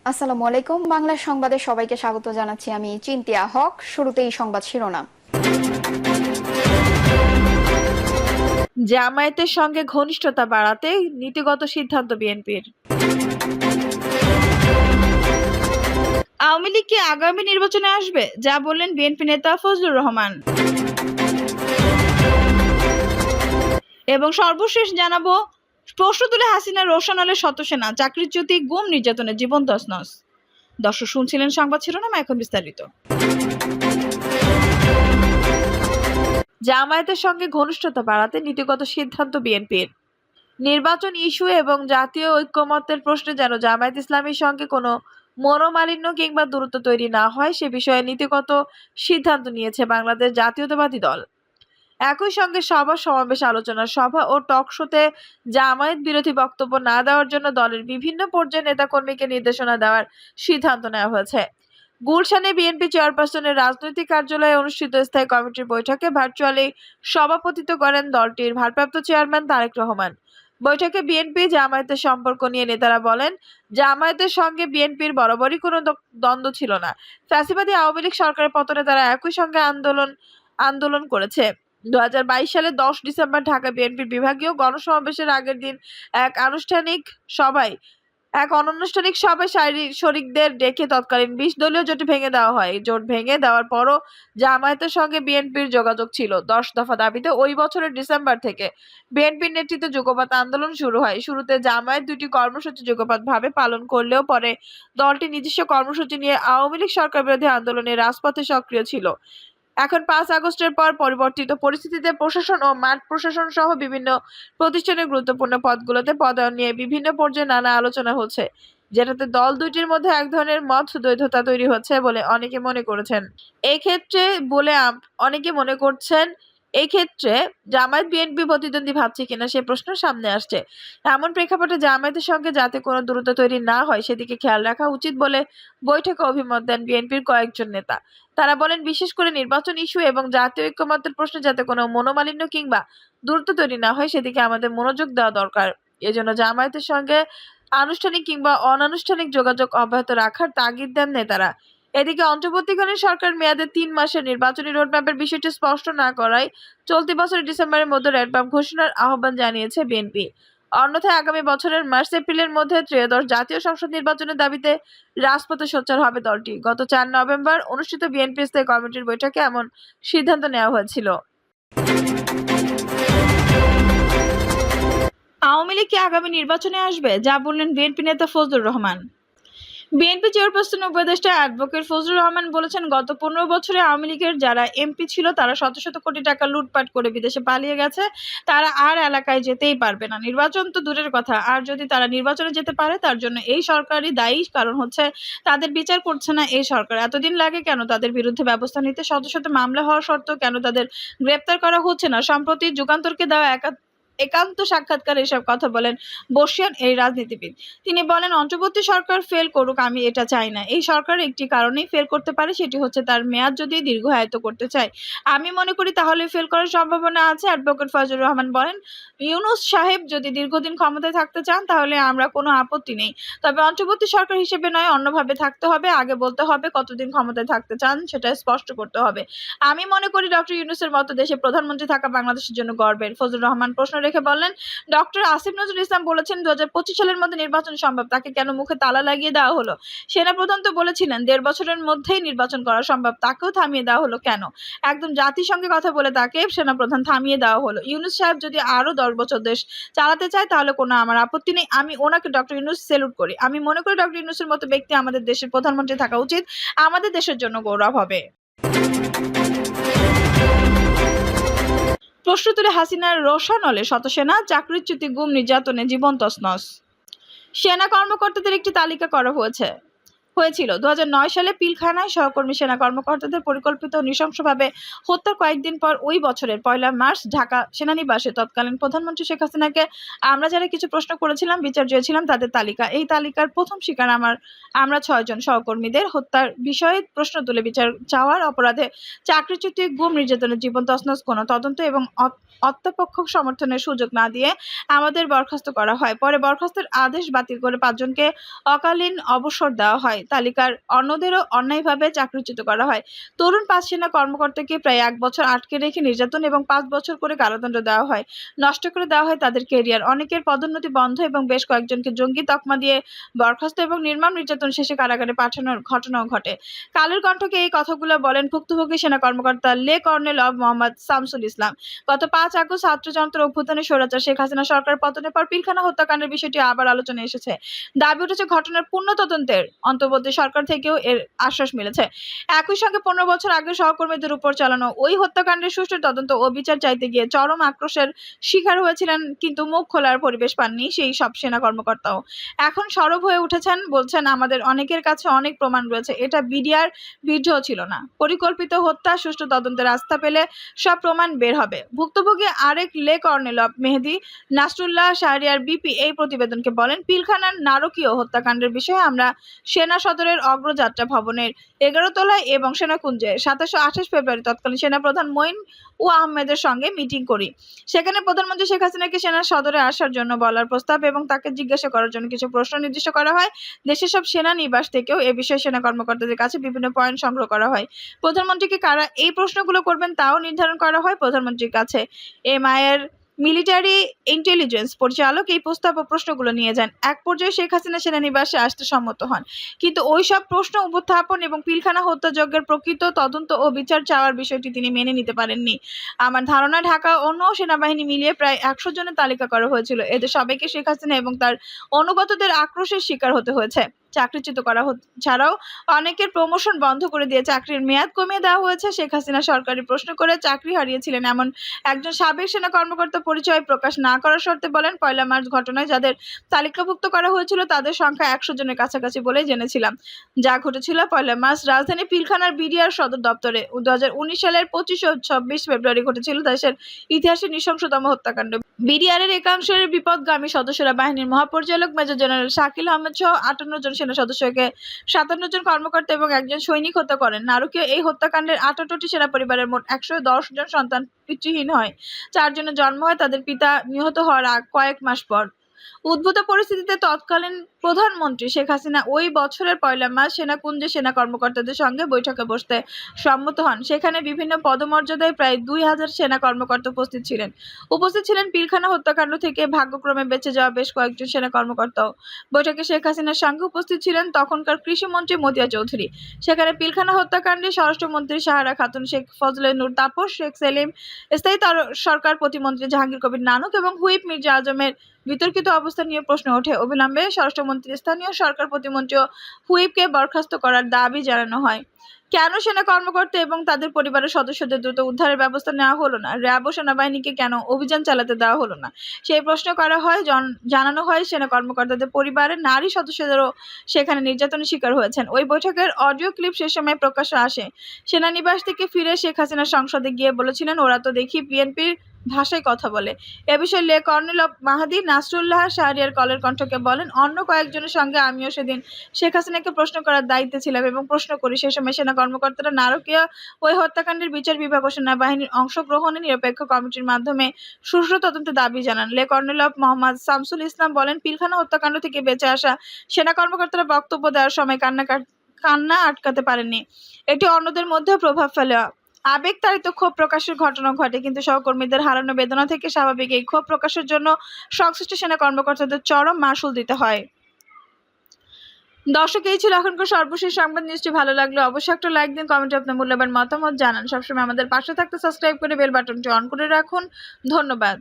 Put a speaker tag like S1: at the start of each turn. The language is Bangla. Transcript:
S1: আসসালামু আলাইকুম। বাংলা সংবাদে সবাইকে স্বাগত জানাচ্ছি। আমি চিন্তিয়া হক। শুরুতেই সংবাদ শিরোনাম।
S2: জামায়াতের সঙ্গে ঘনিষ্ঠতা বাড়াতে নীতিগত সিদ্ধান্ত বিএনপির। আওয়ামী লীগ কি আগামী নির্বাচনে আসবে, যা বললেন বিএনপি নেতা ফজলুর রহমান। এবং সর্বশেষ জানাবো, প্রশ্ন তুলে হাসিনা রোশন আলের শতসেনা, চাকরিচ্যুতি, গুম, নির্যাতনে জীবন তছনছ। দর্শক শুনছিলেন সংবাদ শিরোনাম, এখন বিস্তারিত। জামায়াতের সঙ্গে ঘনিষ্ঠতা বাড়াতে নীতিগত সিদ্ধান্ত বিএনপির। নির্বাচন ইস্যু এবং জাতীয় ঐক্যমত্যের প্রশ্নে যেন জামায়াত ইসলামীর সঙ্গে কোনো মনোমালিন্য কিংবা দূরত্ব তৈরি না হয়, সে বিষয়ে নীতিগত সিদ্ধান্ত নিয়েছে বাংলাদেশ জাতীয়তাবাদী দল। একই সঙ্গে সভা সমাবেশ, আলোচনা সভা ও টক শোতে জামায়াত বিরোধী বক্তব্য না দেওয়ার জন্য দলের বিভিন্ন পর্যায়ে নেতাকর্মীকে নির্দেশনা দেওয়ার সিদ্ধান্ত নেওয়া হয়েছে। গুলশানে বিএনপি চেয়ারপারসনের রাজনৈতিক কার্যালয়ে অনুষ্ঠিত স্থায়ী কমিটির বৈঠকে ভার্চুয়ালি সভাপতিত্ব করেন দলটির ভারপ্রাপ্ত চেয়ারম্যান তারেক রহমান। বৈঠকে বিএনপি জামায়াতের সম্পর্ক নিয়ে নেতারা বলেন, জামায়াতের সঙ্গে বিএনপির বরাবরই কোনো দ্বন্দ্ব ছিল না। ফ্যাসিবাদী আওয়ামী লীগ সরকারের পতনে তারা একই সঙ্গে আন্দোলন করেছে। 2022 সালে 10 ডিসেম্বর ঢাকা বিএনপির বিভাগীয় গণসমাবেশের আগের দিন এক অনানুষ্ঠানিক সভায় শরিকদের ডেকে তৎকালীন 20 দলীয় জোট ভেঙে দেওয়া হয়। জোট ভেঙে দেওয়ার পরও জামায়াতের সঙ্গে বিএনপির যোগাযোগ ছিল। 10 দফা দাবিতে ওই বছরের ডিসেম্বর থেকে বিএনপির নেতৃত্বে যুগপৎ আন্দোলন শুরু হয়। শুরুতে জামায়াত দুটি কর্মসূচি যুগপৎভাবে পালন করলেও পরে দলটি নিজস্ব কর্মসূচি নিয়ে আওয়ামী লীগ সরকার বিরোধী আন্দোলনে রাজপথে সক্রিয় ছিল। এখন 5 আগস্টের পর পরিবর্তিত পরিস্থিতিতে প্রশাসন ও মাঠ প্রশাসন সহ বিভিন্ন প্রতিষ্ঠানের গুরুত্বপূর্ণ পদগুলোতে পদায়ন নিয়ে বিভিন্ন পর্যায়ে নানা আলোচনা হচ্ছে, যেটাতে দল দুইটির মধ্যে এক ধরনের মত দ্বৈধতা তৈরি হচ্ছে বলে অনেকে মনে করেছেন। এই ক্ষেত্রে জামায়াত বিএনপি প্রতিদ্বন্দ্বী ভাবছে কিনা সে প্রশ্ন সামনে আসছে। এমন প্রেক্ষাপটে জামায়াতের সঙ্গে যাতে কোনো দূরত্ব তৈরি না হয় সেদিকে খেয়াল রাখা উচিত বলে বৈঠকে অভিমত দেন বিএনপির কয়েকজন নেতা। তারা বলেন, বিশেষ করে নির্বাচন ইস্যু এবং জাতীয় ঐক্যমত্যের প্রশ্নে যাতে কোনো মনোমালিন্য কিংবা দূরত্ব তৈরি না হয় সেদিকে আমাদের মনোযোগ দেওয়া দরকার। এজন্য জামায়াতের সঙ্গে আনুষ্ঠানিক কিংবা অনানুষ্ঠানিক যোগাযোগ অব্যাহত রাখার তাগিদ দেন নেতারা। এদিকে অন্তর্বর্তীকালীন সরকার মেয়াদে 3 মাসের নির্বাচনী রোডম্যাপের বিষয়টি স্পষ্ট না করায় চলতি বছরের ডিসেম্বরের মধ্যে রোডম্যাপ ঘোষণার আহ্বান জানিয়েছে বিএনপি। অন্যথায় আগামী বছরের মার্চ-এপ্রিলের মধ্যে ত্রয়োদশ জাতীয় সংসদ নির্বাচনের দাবিতে রাজপথে সোচ্চার হবে দলটি। গত 4 নভেম্বর অনুষ্ঠিত বিএনপি স্থায়ী কমিটির বৈঠকে এমন সিদ্ধান্ত নেওয়া হয়েছিল। আওয়ামী লীগ কি আগামী নির্বাচনে আসবে, যা বললেন বিএনপি নেতা ফজলুর রহমান। বিএনপি চেয়ারপারসন উপদেষ্টা অ্যাডভোকেট ফজলুর রহমান বলেছেন, গত 15 বছরে আওয়ামী লীগের যারা এমপি ছিল তারা শত শত কোটি টাকা লুটপাট করে বিদেশে পালিয়ে গেছে। তারা আর এলাকায় যেতেই পারবে না। নির্বাচন তো দূরের কথা, আর যদি তারা নির্বাচনে যেতে পারে তার জন্য এই সরকারই দায়ী। কারণ হচ্ছে তাদের বিচার করছে না এই সরকার। এতদিন লাগে কেন তাদের বিরুদ্ধে ব্যবস্থা নিতে? শত শত মামলা হওয়া সত্ত্বেও কেন তাদের গ্রেপ্তার করা হচ্ছে না? সম্প্রতি যুগান্তরকে দেওয়া একান্ত সাক্ষাৎকারে এসব কথা বলেন বর্ষিয়ান এই রাজনীতিবিদ। তিনি বলেন, অন্তর্বর্তী সরকার ফেল করুক, আমি এটা চাই না। এই সরকার একটি কারণেই ফেল করতে পারে, সেটি হচ্ছে তার মেয়াদ যদি দীর্ঘায়িত করতে চায়। আমি মনে করি তাহলে ফেল করার সম্ভাবনা আছে। অ্যাডভোকেট ফজলুর রহমান বলেন, ইউনূস সাহেব যদি দীর্ঘদিন ক্ষমতায় থাকতে চান তাহলে আমরা কোনো আপত্তি নেই, তবে অন্তর্বর্তী সরকার হিসেবে নয়, অন্যভাবে থাকতে হবে। আগে বলতে হবে কতদিন ক্ষমতায় থাকতে চান, সেটা স্পষ্ট করতে হবে। আমি মনে করি ডক্টর ইউনূসের মতো দেশে প্রধানমন্ত্রী থাকা বাংলাদেশের জন্য গর্বের। ফজলুর রহমান প্রশ্ন রেখে বললেন, ডক্টর আসিফ নজরুল ইসলাম বলেছেন 2025 সালের মধ্যে নির্বাচন সম্ভব, তাকে কেন মুখে তালা লাগিয়ে দেওয়া হলো? সেনাপ্রধান তো বলেছিলেন 1.5 বছরের মধ্যেই নির্বাচন করা সম্ভব, তাকেও থামিয়ে দেওয়া হলো কেন? একদম জাতিসংঘে কথা বলে তাকে সেনাপ্রধান থামিয়ে দেওয়া হলো। ইউনূস সাহেব যদি আরো 10 বছর দেশ চালাতে চায় তাহলে কোনো আমার আপত্তি নেই। আমি ওনাকে ডক্টর ইউনূস স্যালুট করি। আমি মনে করি ডক্টর ইউনূসের মতো ব্যক্তি আমাদের দেশের প্রধানমন্ত্রী থাকা উচিত, আমাদের দেশের জন্য গৌরব হবে। প্রশ্ন তুলে হাসিনার রোশানলে শতসেনা, চাকরিচ্যুতি, গুম, নির্যাতনে জীবন তছনছ। সেনা কর্মকর্তাদের একটি তালিকা করা হয়েছে। হয়েছিল। 2009 সালে পিলখানায় সহকর্মী সেনা কর্মকর্তাদের পরিকল্পিত ও নৃশংসভাবে হত্যার কয়েকদিন পর ওই বছরের 1 মার্চ ঢাকা সেনানিবাসে তৎকালীন প্রধানমন্ত্রী শেখ হাসিনাকে আমরা যারা কিছু প্রশ্ন করেছিলাম, বিচার চেয়েছিলাম তাদের তালিকা। এই তালিকার প্রথম শিকার আমরা 6 জন সহকর্মীদের হত্যার বিষয়ে প্রশ্ন তুলে বিচার চাওয়ার অপরাধে চাকরিচ্যুতি, গুম, নির্যাতনের জীবন তছনছ কোনো তদন্ত এবং অত্যাপক্ষ সমর্থনের সুযোগ না দিয়ে আমাদের বরখাস্ত করা হয়। পরে বরখাস্তের আদেশ বাতিল করে 5 জনকে অকালীন অবসর দেওয়া হয়। তালিকার অন্যদেরও অন্যায়ভাবে চাকরিচ্যুত করা হয়। তরুণ 5 সেনা কর্মকর্তাকে প্রায় 1 বছর আটকে রেখে নির্যাতন এবং 5 বছর করে কারাদণ্ড দেওয়া হয়। নষ্ট করে দেওয়া হয় তাদের ক্যারিয়ার। অনেকের পদোন্নতি বন্ধ এবং বেশ কয়েকজনকে জঙ্গি তকমা দিয়ে বরখাস্ত এবং নির্মম নির্যাতন শেষে কারাগারে পাঠানোর ঘটনাও ঘটে। কালের কণ্ঠকে এই কথাগুলো বলেন ভুক্তভোগী সেনা কর্মকর্তা লে কর্নেল অব মোহাম্মদ শামসুল ইসলাম। গত 5 আগস্ট ছাত্র জনতার অভ্যুত্থানে স্বৈরাচার শেখ হাসিনা সরকার পতনের পর পিলখানা হত্যাকাণ্ডের বিষয়টি আবার আলোচনায় এসেছে। দাবি উঠেছে ঘটনার পূর্ণ তদন্তের। অন্তর্বর্তী সরকার থেকেও এর আশ্বাস মিলেছে। একই সঙ্গে 15 বছর আগে সহকর্মীদের উপর চালানো ওই হত্যাকাণ্ডের সুষ্ঠু তদন্ত ও বিচার চাইতে গিয়ে চরম আক্রোশের শিকার হয়েছিলেন, কিন্তু মুখ খোলার পরিবেশ পাননি সেই সব সেনা কর্মকর্তাও। এখন সরব হয়ে উঠেছেন, বলছেন আমাদের অনেকের কাছে অনেক প্রমাণ রয়েছে, এটা বিডিআর বিদ্রোহ ছিল না, পরিকল্পিত হত্যা। সুষ্ঠু তদন্তের আস্থা পেলে সব প্রমাণ বের হবে। ভুক্তভোগী আরেক লে colonel of Mehedi Nasrullah Shahriar BP এই প্রতিবেদনকে বলেন, পিলখানার নারকীয় হত্যাকাণ্ডের বিষয়ে আমরা সেনা সদরের অগ্রযাত্রা ভবনের 11 তলায় এবং সেনাকুঞ্জে 27 ও 28 ফেব্রুয়ারি তৎকালীন সেনাপ্রধান মঈন ও আহমেদের সঙ্গে মিটিং করি। সেখানে প্রধানমন্ত্রী শেখ হাসিনাকে সেনা সদরে আসার জন্য বলার প্রস্তাব এবং তাকে জিজ্ঞাসা করার জন্য কিছু প্রশ্ন নির্দিষ্ট করা হয়। দেশের সব সেনা নিবাস থেকেও এ বিষয়ে সেনা কর্মকর্তাদের কাছে বিভিন্ন পয়েন্ট সংগ্রহ করা হয়। প্রধানমন্ত্রীকে কারা এই প্রশ্নগুলো করবেন তাও নির্ধারণ করা হয়। প্রধানমন্ত্রীর কাছে এর মিলিটারি ইন্টেলিজেন্স পরিচালক এই প্রস্তাব ও প্রশ্নগুলো নিয়ে যান। এক পর্যায়ে শেখ হাসিনা সেনানিবাসে আসতে সম্মত হন, কিন্তু ওই সব প্রশ্ন উপস্থাপন এবং পিলখানা হত্যাযজ্ঞের প্রকৃত তদন্ত ও বিচার চাওয়ার বিষয়টি তিনি মেনে নিতে পারেননি। আমার ধারণা ঢাকা অন্য সেনাবাহিনী মিলিয়ে প্রায় 100 জনের তালিকা করা হয়েছিল। এদের সবাইকে শেখ হাসিনা এবং তার অনুগতদের আক্রোশের শিকার হতে হয়েছে। চাকরিচ্যুত করা ছাড়াও অনেকের প্রমোশন বন্ধ করে দিয়ে চাকরির মেয়াদ কমিয়ে দেওয়া হয়েছে। শেখ হাসিনা সরকারি প্রশ্ন করে চাকরি হারিয়েছিলেন এমন একজন সাবেক সেনা কর্মকর্তা পরিচয় প্রকাশ না করার শর্তে বলেন, 1 মার্চ ঘটনায় যাদের তালিকাভুক্ত করা হয়েছিল তাদের সংখ্যা 100 জনের কাছাকাছি বলেই জেনেছিলাম। যা ঘটেছিল 1 মার্চ রাজধানী পিলখানার বিডিআর সদর দপ্তরে। 2019 সালের 25 ও 26 ফেব্রুয়ারি ঘটেছিল দেশের ইতিহাসের নৃশংসতম হত্যাকাণ্ড। বিডিআরের একাংশের বিপদগামী সদস্যরা বাহিনীর মহাপরিচালক মেজর জেনারেল শাকিল আহমেদ সহ 58 জন সেনা সদস্যকে 57 জন কর্মকর্তা এবং একজন সৈনিক হত্যা করেন। নারকীয় এই হত্যাকাণ্ডের 78টি সেনা পরিবারের মোট 110 জন সন্তান পিতৃহীন হয়। 4 জনের জন্ম হয় তাদের পিতা নিহত হওয়ার কয়েক মাস পর। উদ্ভূত পরিস্থিতিতে তৎকালীন প্রধানমন্ত্রী শেখ হাসিনা ওই বছরের 1 মার্চ সেনাকুঞ্জে সেনা কর্মকর্তাদের সঙ্গে বৈঠকে বসতে সম্মত হন। সেখানে বিভিন্ন পদমর্যাদায় প্রায় 2000 সেনা কর্মকর্তা উপস্থিত ছিলেন। পিলখানা হত্যাকাণ্ড থেকে ভাগ্যক্রমে বেঁচে যাওয়া বেশ কয়েকজন সেনা কর্মকর্তাও। বৈঠকে শেখ হাসিনার সঙ্গে উপস্থিত ছিলেন তখনকার কৃষিমন্ত্রী মতিয়া চৌধুরী। সেখানে পিলখানা হত্যাকাণ্ডে স্বরাষ্ট্রমন্ত্রী সাহারা খাতুন, শেখ ফজলে নূর তাপস, শেখ সেলিম, স্থায়ী সরকার প্রতিমন্ত্রী জাহাঙ্গীর কবির নানক এবং হুইপ মির্জা আজমের বিতর্কিত অবস্থা নিয়ে প্রশ্ন ওঠে। অবিলম্বে স্বরাষ্ট্রমন্ত্রী, স্থানীয় সরকার প্রতিমন্ত্রী ও হুইপকে বরখাস্ত করার দাবি জানানো হয়। কেন সেনা কর্মকর্তা এবং তাদের পরিবারের সদস্যদের দ্রুত উদ্ধারের ব্যবস্থা নেওয়া হলো না? র্যাব ও সেনাবাহিনীকে কেন অভিযান চালাতে দেওয়া হলো না? সেই প্রশ্ন করা হয়। জানানো হয় সেনা কর্মকর্তাদের পরিবারের নারী সদস্যদেরও সেখানে নির্যাতনের শিকার হয়েছেন। ওই বৈঠকের অডিও ক্লিপ সে সময় প্রকাশ্যে আসে। সেনানিবাস থেকে ফিরে শেখ হাসিনা সংসদে গিয়ে বলেছিলেন, ওরা তো দেখি বিএনপির ভাষায় কথা বলে। এ বিষয়ে লে কর্নেল অব মেহেদী নাসরুল্লাহ শাহরিয়ার কলের কণ্ঠকে বলেন, অন্য কয়েকজনের সঙ্গে আমিও সেদিন শেখ হাসিনাকে প্রশ্ন করার দায়িত্বে ছিলাম এবং প্রশ্ন করি। সে সময় সেনা কর্মকর্তারা নারকীয় ওই হত্যাকাণ্ডের বিচার বিভাগ ও সেনাবাহিনীর অংশগ্রহণে নিরপেক্ষ কমিটির মাধ্যমে সুষ্ঠু তদন্তের দাবি জানান। লে কর্নেল অব মোহাম্মদ শামসুল ইসলাম বলেন, পিলখানা হত্যাকাণ্ড থেকে বেঁচে আসা সেনা কর্মকর্তারা বক্তব্য দেওয়ার সময় কান্না আটকাতে পারেননি। এটি অন্যদের মধ্যেও প্রভাব ফেলে। আবেগতাড়িত ক্ষোভ প্রকাশের ঘটনা ঘটে, কিন্তু সহকর্মীদের হারানো বেদনা থেকে স্বাভাবিক এই ক্ষোভ প্রকাশের জন্য সংশ্লিষ্ট সেনা কর্মকর্তাদের চরম মাশুল দিতে হয়। দর্শক, এই ছিল এখনকার সর্বশেষ সংবাদ। নিশ্চয়ই ভালো লাগলো অবশ্যই একটা লাইক দিন, কমেন্টে আপনার মূল্যবান মতামত জানান। সবসময় আমাদের পাশে থাকতে সাবস্ক্রাইব করে বেল বাটনটি অন করে রাখুন। ধন্যবাদ।